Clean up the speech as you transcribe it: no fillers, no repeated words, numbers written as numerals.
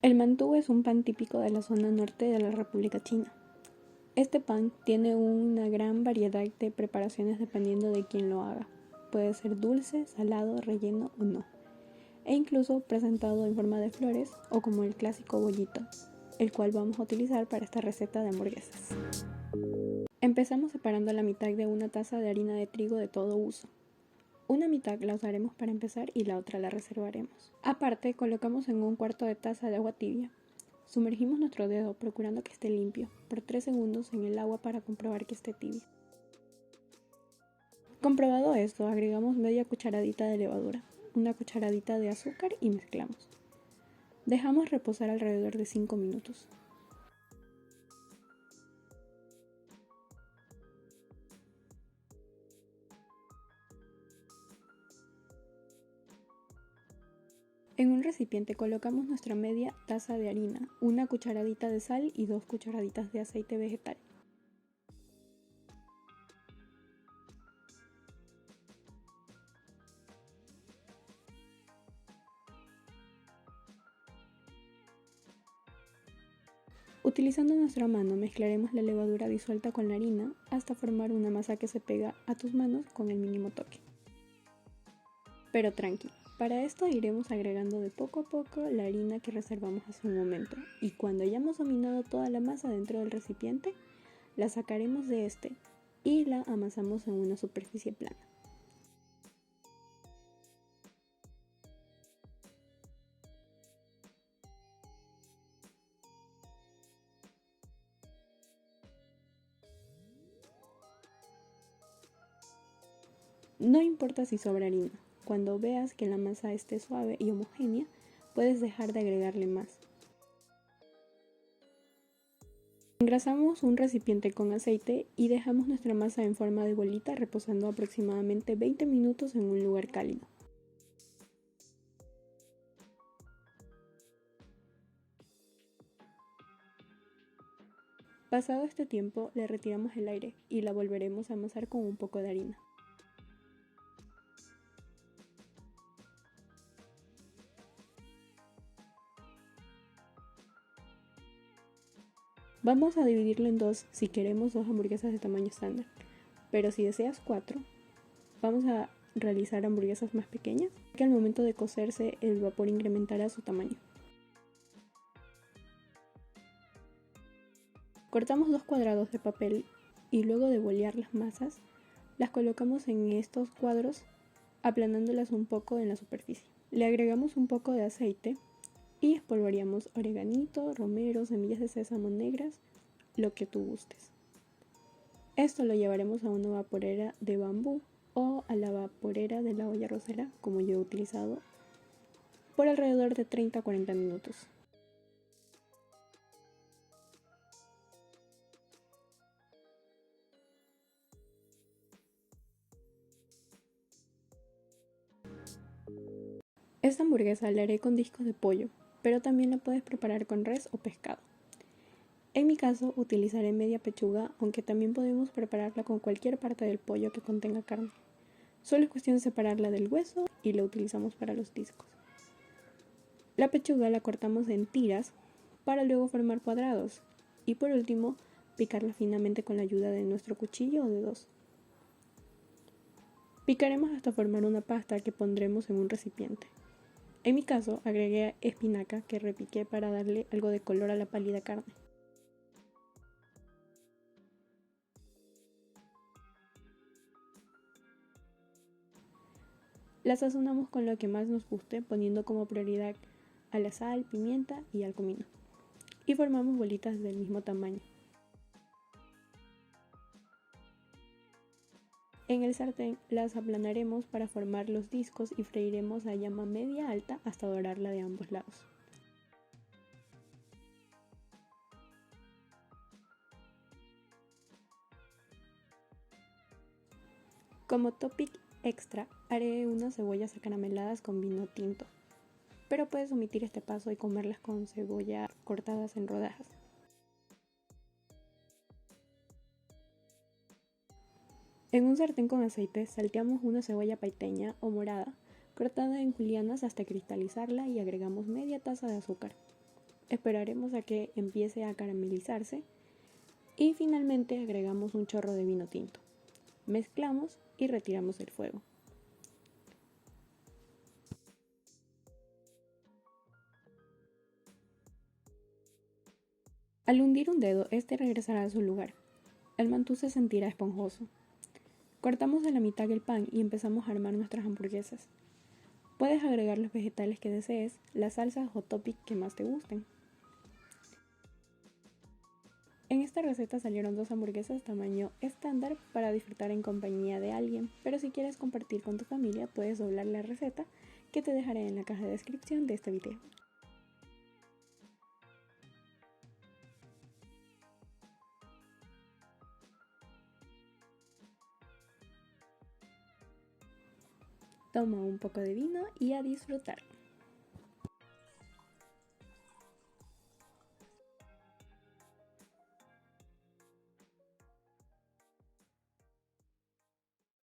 El mantú es un pan típico de la zona norte de la República China. Este pan tiene una gran variedad de preparaciones dependiendo de quién lo haga. Puede ser dulce, salado, relleno o no. E incluso presentado en forma de flores o como el clásico bollito, el cual vamos a utilizar para esta receta de hamburguesas. Empezamos separando la mitad de una taza de harina de trigo de todo uso. Una mitad la usaremos para empezar y la otra la reservaremos. Aparte, colocamos en un cuarto de taza de agua tibia. Sumergimos nuestro dedo procurando que esté limpio por 3 segundos en el agua para comprobar que esté tibio. Comprobado esto, agregamos media cucharadita de levadura, una cucharadita de azúcar y mezclamos. Dejamos reposar alrededor de 5 minutos. En un recipiente colocamos nuestra media taza de harina, una cucharadita de sal y 2 cucharaditas de aceite vegetal. Utilizando nuestra mano mezclaremos la levadura disuelta con la harina hasta formar una masa que se pega a tus manos con el mínimo toque. Pero tranqui, para esto iremos agregando de poco a poco la harina que reservamos hace un momento y cuando hayamos dominado toda la masa dentro del recipiente, la sacaremos de este y la amasamos en una superficie plana. No importa si sobra harina, cuando veas que la masa esté suave y homogénea, puedes dejar de agregarle más. Engrasamos un recipiente con aceite y dejamos nuestra masa en forma de bolita reposando aproximadamente 20 minutos en un lugar cálido. Pasado este tiempo, le retiramos el aire y la volveremos a amasar con un poco de harina. Vamos a dividirlo en dos si queremos 2 hamburguesas de tamaño estándar, pero si deseas 4, vamos a realizar hamburguesas más pequeñas, que al momento de cocerse el vapor incrementará su tamaño. Cortamos 2 cuadrados de papel y luego de bolear las masas, las colocamos en estos cuadros aplanándolas un poco en la superficie. Le agregamos un poco de aceite y espolvoreamos oreganito, romero, semillas de sésamo negras, lo que tú gustes. Esto lo llevaremos a una vaporera de bambú o a la vaporera de la olla arrocera, como yo he utilizado, por alrededor de 30 a 40 minutos. Esta hamburguesa la haré con discos de pollo, pero también la puedes preparar con res o pescado. En mi caso utilizaré media pechuga, aunque también podemos prepararla con cualquier parte del pollo que contenga carne. Solo es cuestión de separarla del hueso y la utilizamos para los discos. La pechuga la cortamos en tiras para luego formar cuadrados y por último picarla finamente con la ayuda de nuestro cuchillo o dedos. Picaremos hasta formar una pasta que pondremos en un recipiente. En mi caso agregué espinaca que repiqué para darle algo de color a la pálida carne. La sazonamos con lo que más nos guste, poniendo como prioridad a la sal, pimienta y al comino. Y formamos bolitas del mismo tamaño. En el sartén las aplanaremos para formar los discos y freiremos a llama media alta hasta dorarla de ambos lados. Como topping extra, haré unas cebollas acarameladas con vino tinto, pero puedes omitir este paso y comerlas con cebolla cortadas en rodajas. En un sartén con aceite salteamos una cebolla paiteña o morada, cortada en julianas hasta cristalizarla y agregamos media taza de azúcar. Esperaremos a que empiece a caramelizarse y finalmente agregamos un chorro de vino tinto. Mezclamos y retiramos el fuego. Al hundir un dedo, este regresará a su lugar. El mantú se sentirá esponjoso. Cortamos a la mitad el pan y empezamos a armar nuestras hamburguesas. Puedes agregar los vegetales que desees, las salsas o toppings que más te gusten. En esta receta salieron 2 hamburguesas tamaño estándar para disfrutar en compañía de alguien, pero si quieres compartir con tu familia puedes doblar la receta que te dejaré en la caja de descripción de este video. Toma un poco de vino y a disfrutar.